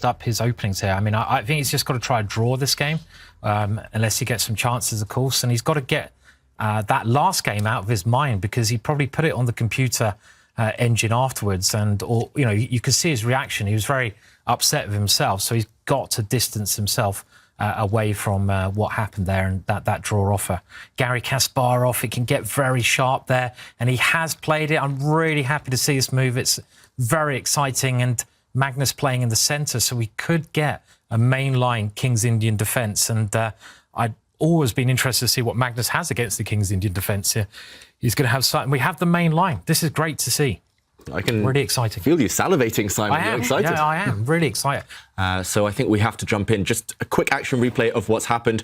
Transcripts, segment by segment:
finished up his openings here. I mean, I think he's just got to try to draw this game, unless he gets some chances, of course. And he's got to get that last game out of his mind, because he probably put it on the computer engine afterwards. Or you could see his reaction. He was very upset with himself. So he's got to distance himself away from what happened there and that draw offer. Garry Kasparov, it can get very sharp there, and he has played it. I'm really happy to see this move. It's very exciting, and Magnus playing in the centre, so we could get a mainline King's Indian defence. And I'd always been interested to see what Magnus has against the King's Indian defence here. He's going to have something. We have the main line. This is great to see. I can really exciting. Feel you salivating, Simon. I am. You're excited. Yeah, I am really excited. So I think we have to jump in. Just a quick action replay of what's happened.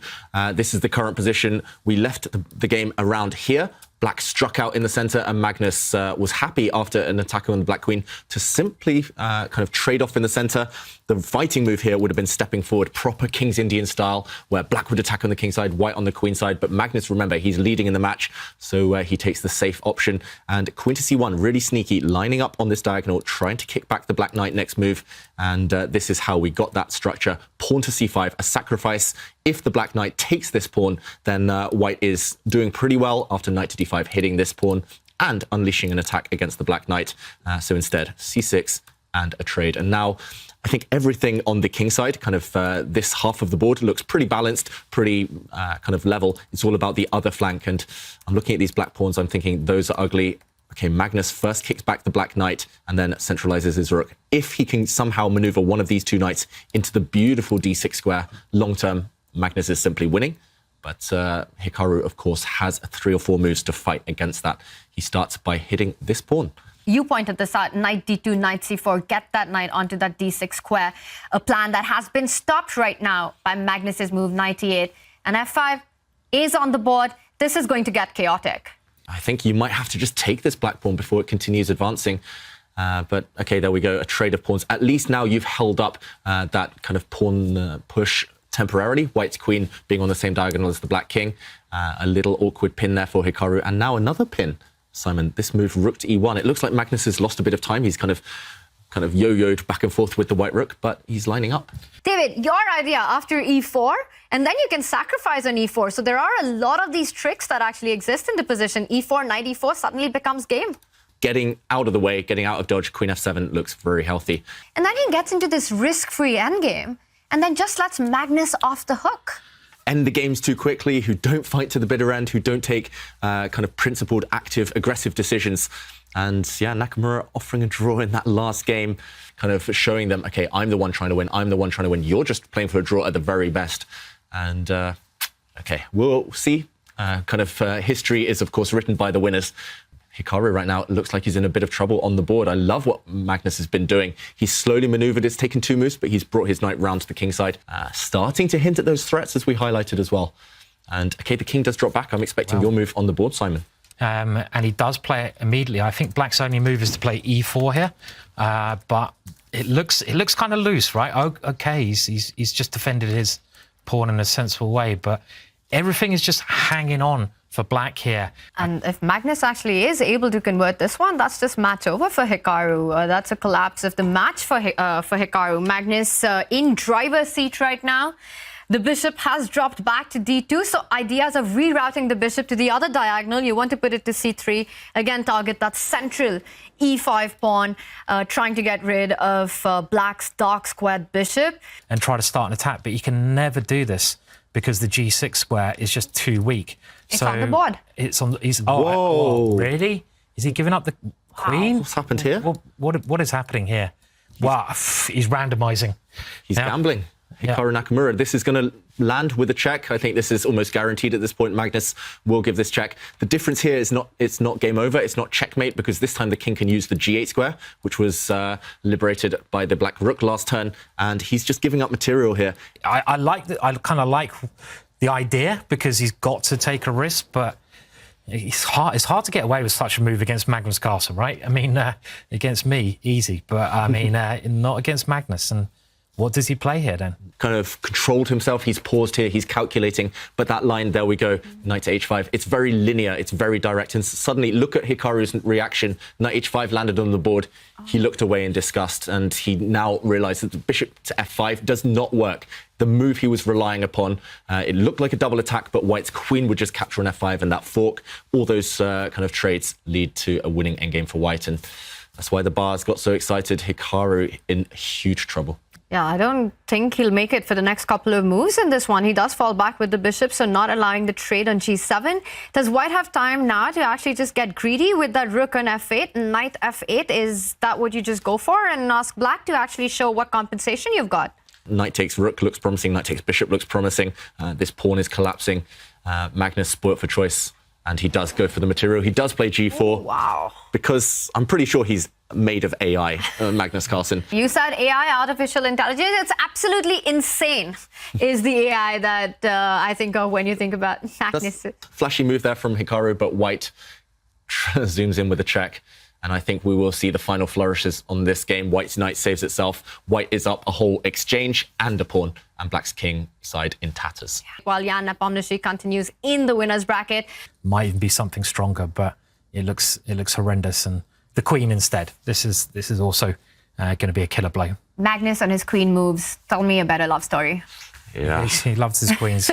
This is the current position. We left the game around here. Black struck out in the centre, and Magnus was happy after an attack on the Black Queen to simply kind of trade off in the centre. The fighting move here would have been stepping forward, proper King's Indian style, where Black would attack on the King side, White on the Queen side. But Magnus, remember, he's leading in the match, so he takes the safe option. And Queen to C1, really sneaky, lining up on this diagonal, trying to kick back the Black Knight next move. And this is how we got that structure. Pawn to C5, a sacrifice. If the Black Knight takes this pawn, then White is doing pretty well after Knight to D5, hitting this pawn and unleashing an attack against the Black Knight. So instead, C6 and a trade. And now I think everything on the King side, kind of this half of the board, looks pretty balanced, pretty kind of level. It's all about the other flank. And I'm looking at these black pawns, I'm thinking those are ugly. Okay, Magnus first kicks back the Black Knight and then centralizes his rook. If he can somehow maneuver one of these two knights into the beautiful D6 square, long term, Magnus is simply winning. But Hikaru, of course, has 3 or 4 moves to fight against that. He starts by hitting this pawn. You pointed this out, knight d2, knight c4, get that knight onto that d6 square. A plan that has been stopped right now by Magnus's move, knight e8. And f5 is on the board. This is going to get chaotic. I think you might have to just take this black pawn before it continues advancing. But OK, there we go, a trade of pawns. At least now you've held up that kind of pawn push temporarily. White's queen being on the same diagonal as the Black King. A little awkward pin there for Hikaru. And now another pin. Simon, this move, rook to e1. It looks like Magnus has lost a bit of time. He's kind of yo-yoed back and forth with the white rook, but he's lining up. David, your idea after e4, and then you can sacrifice on e4. So there are a lot of these tricks that actually exist in the position. e4, knight e4 suddenly becomes game. Getting out of the way, getting out of dodge, queen f7 looks very healthy. And then he gets into this risk-free endgame, and then just lets Magnus off the hook. End the games too quickly, who don't fight to the bitter end, who don't take kind of principled, active, aggressive decisions. And yeah, Nakamura offering a draw in that last game, kind of showing them, okay, I'm the one trying to win, I'm the one trying to win. You're just playing for a draw at the very best. And okay, we'll see. History is, of course, written by the winners. Hikaru right now looks like he's in a bit of trouble on the board. I love what Magnus has been doing. He's slowly maneuvered. It's taken 2 moves, but he's brought his knight round to the king side, starting to hint at those threats as we highlighted as well. And okay, the king does drop back. I'm expecting your move on the board, Simon. And he does play it immediately. I think Black's only move is to play e4 here, but it looks kind of loose, right? Okay, he's just defended his pawn in a sensible way, but everything is just hanging on for Black here. And if Magnus actually is able to convert this one, that's just match over for Hikaru. That's a collapse of the match for Hikaru. Magnus in driver's seat right now. The bishop has dropped back to d2, so ideas of rerouting the bishop to the other diagonal. You want to put it to c3. Again, target that central e5 pawn, trying to get rid of Black's dark squared bishop. And try to start an attack, but you can never do this because the g6 square is just too weak. It's on the board. It's on. Whoa! Really? Is he giving up the queen? What's happened here? What is happening here? Wow, he's randomizing. He's gambling. Hikaru Nakamura. This is going to land with a check. I think this is almost guaranteed at this point. Magnus will give this check. The difference here is it's not game over. It's not checkmate, because this time the king can use the g8 square, which was liberated by the black rook last turn, and he's just giving up material here. I kind of like the idea, because he's got to take a risk, but it's hard to get away with such a move against Magnus Carlsen, right? I mean, against me, easy, but I mean, not against Magnus. And What does he play here then? Kind of controlled himself. He's paused here. He's calculating. But that line, there we go, knight to h5. It's very linear. It's very direct. And suddenly, look at Hikaru's reaction. Knight h5 landed on the board. He looked away in disgust. And he now realized that the bishop to f5 does not work. The move he was relying upon, it looked like a double attack, but White's queen would just capture on f5 and that fork. All those kind of trades lead to a winning endgame for White. And that's why the bars got so excited. Hikaru in huge trouble. Yeah, I don't think he'll make it for the next couple of moves in this one. He does fall back with the bishop, so not allowing the trade on g7. Does White have time now to actually just get greedy with that rook on f8? Knight f8, is that what you just go for and ask Black to actually show what compensation you've got? Knight takes rook looks promising. Knight takes bishop looks promising. This pawn is collapsing. Magnus spoilt for choice, and he does go for the material. He does play g4. Ooh, wow. Because I'm pretty sure he's made of AI, Magnus Carlsen. You said AI, artificial intelligence. It's absolutely insane, is the AI that I think of when you think about Magnus. Flashy move there from Hikaru, but White zooms in with a check. And I think we will see the final flourishes on this game. White's knight saves itself. White is up a whole exchange and a pawn, and Black's king side in tatters. While Jan Nepomniachtchi continues in the winner's bracket. Might even be something stronger, but it looks horrendous. And the queen instead. This is also going to be a killer blow. Magnus on his queen moves. Tell me a better love story. Yeah. He loves his queens.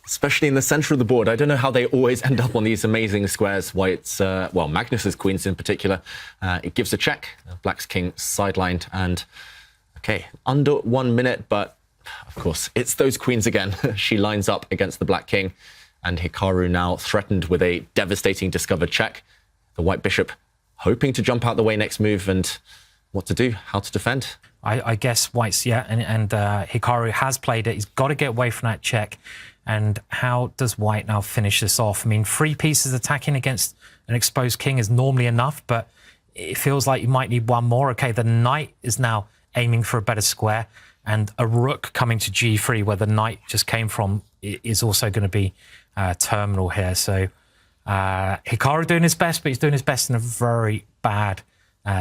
Especially in the center of the board. I don't know how they always end up on these amazing squares. White's, well, Magnus's queens in particular. It gives a check. Black's king sidelined. And, okay, under 1 minute, but of course, it's those queens again. She lines up against the Black king. And Hikaru now threatened with a devastating discovered check. The White bishop hoping to jump out the way next move, and what to do, how to defend. I guess White's, yeah, and Hikaru has played it. He's got to get away from that check. And how does White now finish this off? I mean, 3 pieces attacking against an exposed king is normally enough, but it feels like you might need one more. Okay, the knight is now aiming for a better square, and a rook coming to g3 where the knight just came from is also going to be terminal here. So Hikaru doing his best, but he's doing his best in a very bad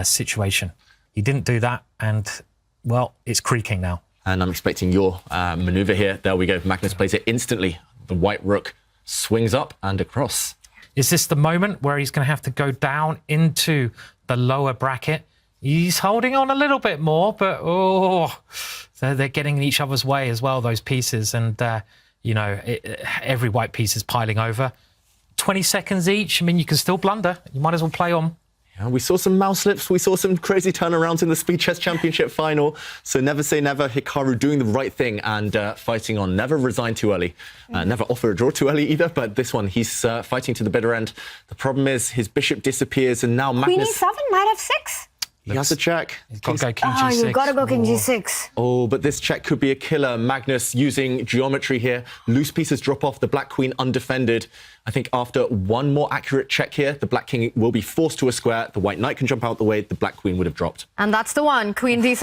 situation. He didn't do that, and, well, it's creaking now. And I'm expecting your maneuver here. There we go. Magnus plays it instantly. The white rook swings up and across. Is this the moment where he's going to have to go down into the lower bracket? He's holding on a little bit more, but they're getting in each other's way as well, those pieces. And, you know, every white piece is piling over. 20 seconds each. I mean, you can still blunder. You might as well play on. Yeah, we saw some mouse slips. We saw some crazy turnarounds in the Speed Chess Championship final. So never say never. Hikaru doing the right thing and fighting on. Never resign too early. Never offer a draw too early either. But this one, he's fighting to the bitter end. The problem is his bishop disappears, and now Magnus... Queen e7, knight f6. He has a check. He's got to go king g6. Oh, you've got to go king g6. Oh, but this check could be a killer. Magnus using geometry here. Loose pieces drop off. The black queen undefended. I think after one more accurate check here, the black king will be forced to a square. The white knight can jump out the way. The black queen would have dropped. And that's the one. Queen d7.